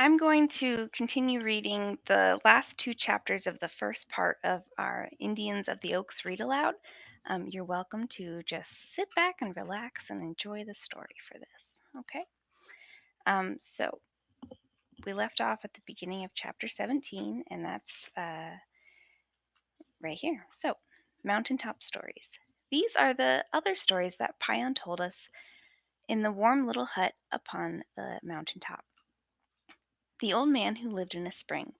I'm going to continue reading the last two chapters of the first part of our Indians of the Oaks read aloud. You're welcome to just sit back and relax and enjoy the story for this. Okay? So we left off at the beginning of chapter 17, and that's right here. So, mountaintop stories. These are the other stories that Payan told us in the warm little hut upon the mountaintop. The old man who lived in a spring.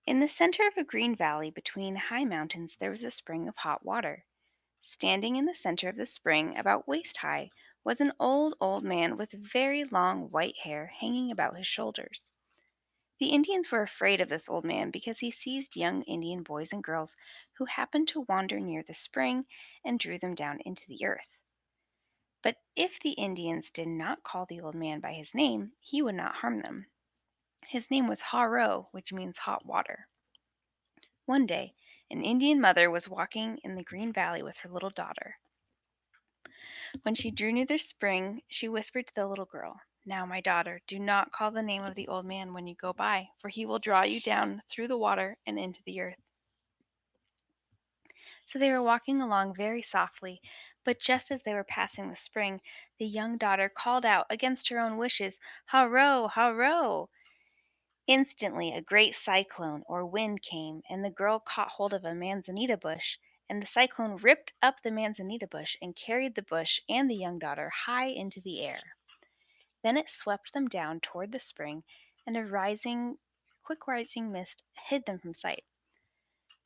In the center of a green valley between high mountains there was a spring of hot water. Standing in the center of the spring, about waist high, was an old, old man with very long white hair hanging about his shoulders. The Indians were afraid of this old man because he seized young Indian boys and girls who happened to wander near the spring and drew them down into the earth. But if the Indians did not call the old man by his name, he would not harm them. His name was Harrow, which means hot water. One day, an Indian mother was walking in the green valley with her little daughter. When she drew near the spring, she whispered to the little girl, "Now, my daughter, do not call the name of the old man when you go by, for he will draw you down through the water and into the earth." So they were walking along very softly, but just as they were passing the spring, the young daughter called out against her own wishes, "Harrow, Harrow!" Instantly a great cyclone or wind came, and the girl caught hold of a manzanita bush, and the cyclone ripped up the manzanita bush and carried the bush and the young daughter high into the air. Then it swept them down toward the spring, and a quick rising mist hid them from sight.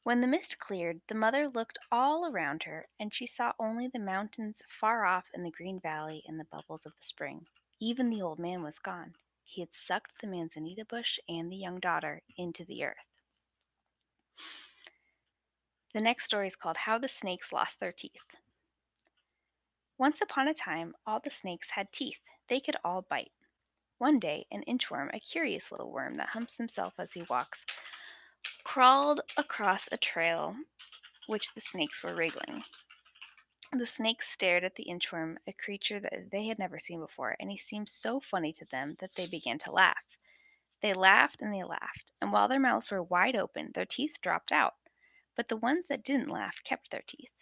When the mist cleared, the mother looked all around her, and she saw only the mountains far off in the green valley and the bubbles of the spring. Even the old man was gone. He had sucked the manzanita bush and the young daughter into the earth. The next story is called How the Snakes Lost Their Teeth. Once upon a time, all the snakes had teeth. They could all bite. One day, an inchworm, a curious little worm that humps himself as he walks, crawled across a trail which the snakes were wriggling. The snakes stared at the inchworm, a creature that they had never seen before, and he seemed so funny to them that they began to laugh. They laughed and they laughed, and while their mouths were wide open, their teeth dropped out. But the ones that didn't laugh kept their teeth.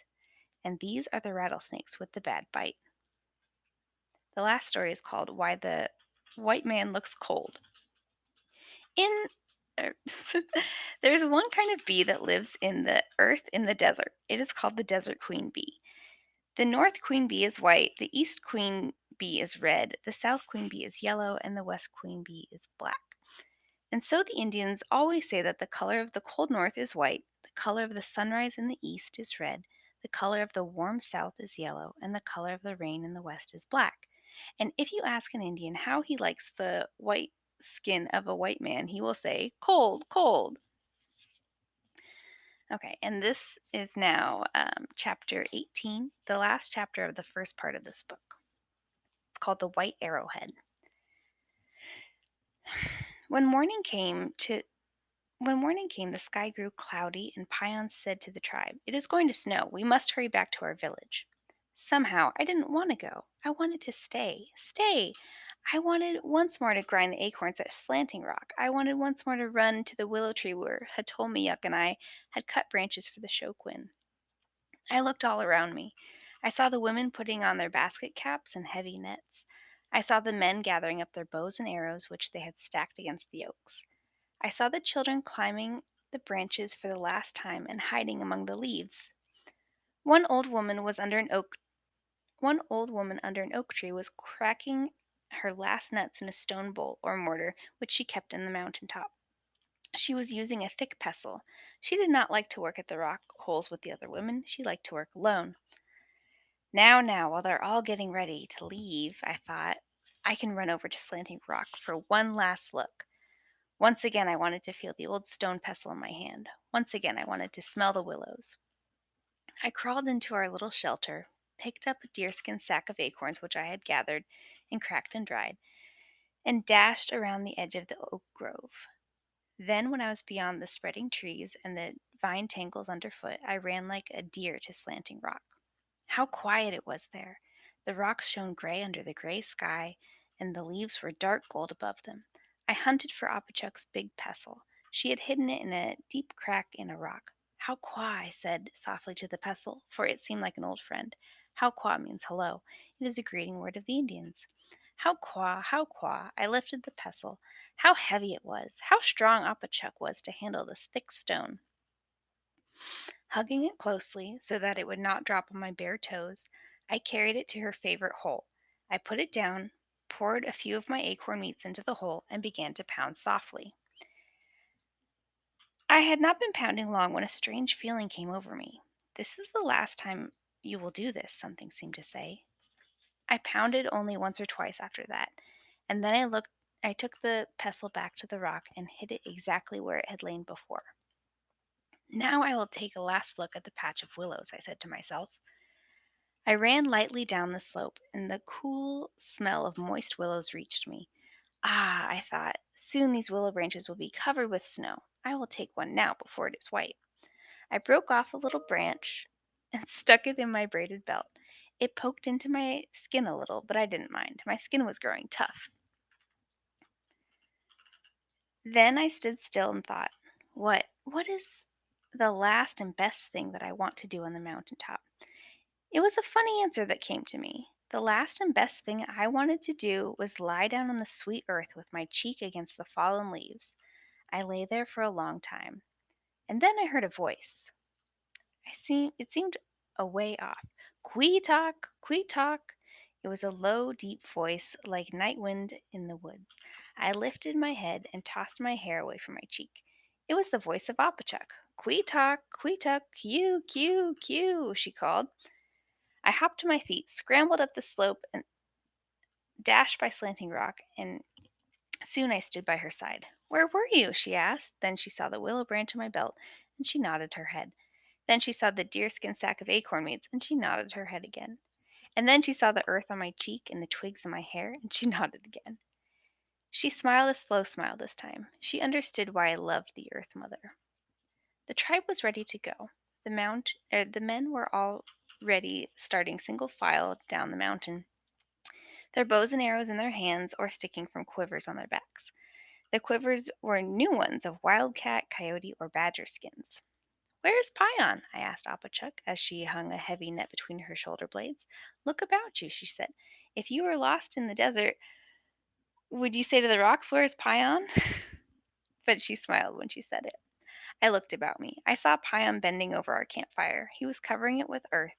And these are the rattlesnakes with the bad bite. The last story is called Why the White Man Looks Cold. In er, There's one kind of bee that lives in the earth in the desert. It is called the desert queen bee. The north queen bee is white, the east queen bee is red, the south queen bee is yellow, and the west queen bee is black. And so the Indians always say that the color of the cold north is white, the color of the sunrise in the east is red, the color of the warm south is yellow, and the color of the rain in the west is black. And if you ask an Indian how he likes the white skin of a white man, he will say, "Cold, cold." Okay, and this is now chapter 18, the last chapter of the first part of this book. It's called The White Arrowhead. When morning came, the sky grew cloudy, and Payan said to the tribe, "It is going to snow. We must hurry back to our village." Somehow I didn't want to go. I wanted to stay. Stay! I wanted once more to grind the acorns at Slanting Rock. I wanted once more to run to the willow tree where Humason and I had cut branches for the shoquin. I looked all around me. I saw the women putting on their basket caps and heavy nets. I saw the men gathering up their bows and arrows which they had stacked against the oaks. I saw the children climbing the branches for the last time and hiding among the leaves. One old woman was under an oak One old woman under an oak tree was cracking her last nuts in a stone bowl or mortar which she kept in the mountain top. She was using a thick pestle. She did not like to work at the rock holes with the other women. She liked to work alone. Now, while they're all getting ready to leave, I thought, I can run over to Slanting Rock for one last look. Once again I wanted to feel the old stone pestle in my hand. Once again I wanted to smell the willows. I crawled into our little shelter, picked up a deerskin sack of acorns which I had gathered and cracked and dried, and dashed around the edge of the oak grove. Then, when I was beyond the spreading trees and the vine tangles underfoot, I ran like a deer to Slanting Rock. How quiet it was there! The rocks shone gray under the gray sky, and the leaves were dark gold above them. I hunted for Apachuk's big pestle. She had hidden it in a deep crack in a rock. How qua, I said softly to the pestle, for it seemed like an old friend. How qua means hello. It is a greeting word of the Indians. How qua, how qua. I lifted the pestle. How heavy it was. How strong Apachuk was to handle this thick stone. Hugging it closely so that it would not drop on my bare toes, I carried it to her favorite hole. I put it down, poured a few of my acorn meats into the hole, and began to pound softly. I had not been pounding long when a strange feeling came over me. This is the last time you will do this, something seemed to say. I pounded only once or twice after that, and then I took the pestle back to the rock and hid it exactly where it had lain before. Now I will take a last look at the patch of willows, I said to myself. I ran lightly down the slope, and the cool smell of moist willows reached me. Ah, I thought, soon these willow branches will be covered with snow. I will take one now before it is white. I broke off a little branch and stuck it in my braided belt. It poked into my skin a little, but I didn't mind. My skin was growing tough. Then I stood still and thought, what is the last and best thing that I want to do on the mountain top? It was a funny answer that came to me. The last and best thing I wanted to do was lie down on the sweet earth with my cheek against the fallen leaves. I lay there for a long time, and then I heard a voice. It seemed a way off. Quee-talk, quee-talk. It was a low, deep voice like night wind in the woods. I lifted my head and tossed my hair away from my cheek. It was the voice of Apachuk. Quee-talk, quee-talk, cue, cue, cue, she called. I hopped to my feet, scrambled up the slope, and dashed by slanting rock, and soon I stood by her side. Where were you? She asked. Then she saw the willow branch in my belt, and she nodded her head. Then she saw the deerskin sack of acorn meats, and she nodded her head again. And then she saw the earth on my cheek and the twigs in my hair, and she nodded again. She smiled a slow smile this time. She understood why I loved the Earth Mother. The tribe was ready to go. The men were already starting single file down the mountain, their bows and arrows in their hands or sticking from quivers on their backs. The quivers were new ones of wildcat, coyote, or badger skins. "Where is Pion?" I asked Apachuk, as she hung a heavy net between her shoulder blades. "Look about you," she said. "If you were lost in the desert, would you say to the rocks, 'Where is Pion?'" But she smiled when she said it. I looked about me. I saw Pion bending over our campfire. He was covering it with earth.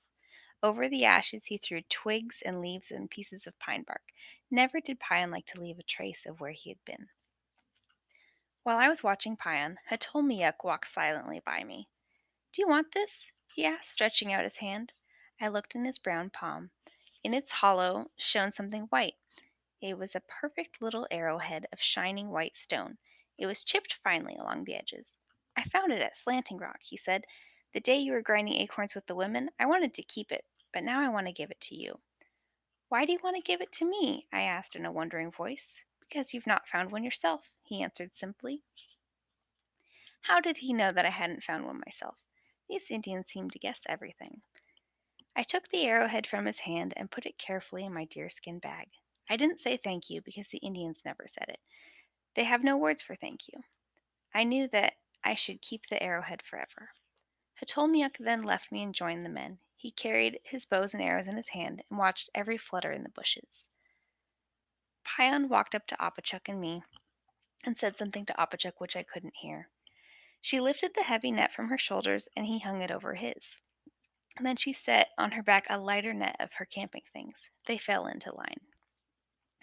Over the ashes he threw twigs and leaves and pieces of pine bark. Never did Pion like to leave a trace of where he had been. While I was watching Pion, Hatolmiyuk walked silently by me. "Do you want this?" he asked, stretching out his hand. I looked in his brown palm. In its hollow shone something white. It was a perfect little arrowhead of shining white stone. It was chipped finely along the edges. "I found it at Slanting Rock," he said. "The day you were grinding acorns with the women, I wanted to keep it, but now I want to give it to you." "Why do you want to give it to me?" I asked in a wondering voice. "Because you've not found one yourself," he answered simply. How did he know that I hadn't found one myself? These Indians seemed to guess everything. I took the arrowhead from his hand and put it carefully in my deerskin bag. I didn't say thank you because the Indians never said it. They have no words for thank you. I knew that I should keep the arrowhead forever. Hatolmiyuk then left me and joined the men. He carried his bows and arrows in his hand and watched every flutter in the bushes. Pion walked up to Apachuk and me and said something to Apachuk which I couldn't hear. She lifted the heavy net from her shoulders and he hung it over his. And then she set on her back a lighter net of her camping things. They fell into line.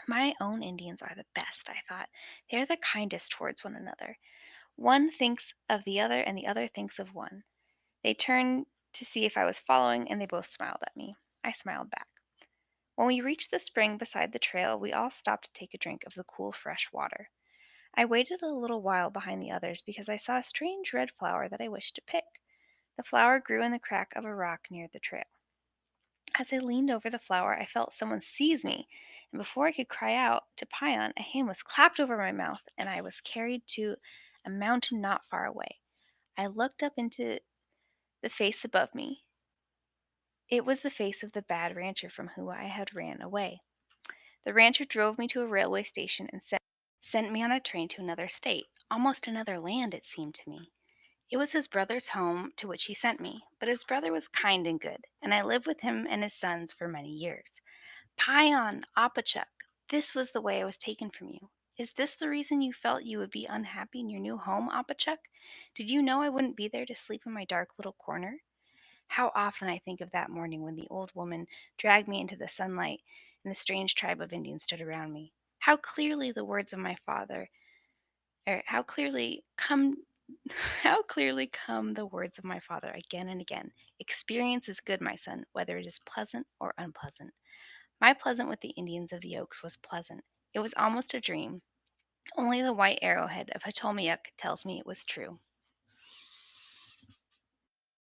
My own Indians are the best, I thought. They are the kindest towards one another. One thinks of the other and the other thinks of one. They turned to see if I was following, and they both smiled at me. I smiled back. When we reached the spring beside the trail, we all stopped to take a drink of the cool, fresh water. I waited a little while behind the others because I saw a strange red flower that I wished to pick. The flower grew in the crack of a rock near the trail. As I leaned over the flower, I felt someone seize me, and before I could cry out to Pion, a hand was clapped over my mouth, and I was carried to a mountain not far away. I looked up into the face above me. It was the face of the bad rancher from whom I had ran away. The rancher drove me to a railway station and said sent me on a train to another state, almost another land, it seemed to me. It was his brother's home to which he sent me, but his brother was kind and good, and I lived with him and his sons for many years. Pion, Apachuk, this was the way I was taken from you. Is this the reason you felt you would be unhappy in your new home, Apachuk? Did you know I wouldn't be there to sleep in my dark little corner? How often I think of that morning when the old woman dragged me into the sunlight and the strange tribe of Indians stood around me. How clearly the words of my father, how clearly come how clearly come the words of my father again and again. Experience is good, my son, whether it is pleasant or unpleasant. My pleasant with the Indians of the Oaks was pleasant. It was almost a dream. Only the white arrowhead of Hatomiuk tells me it was true.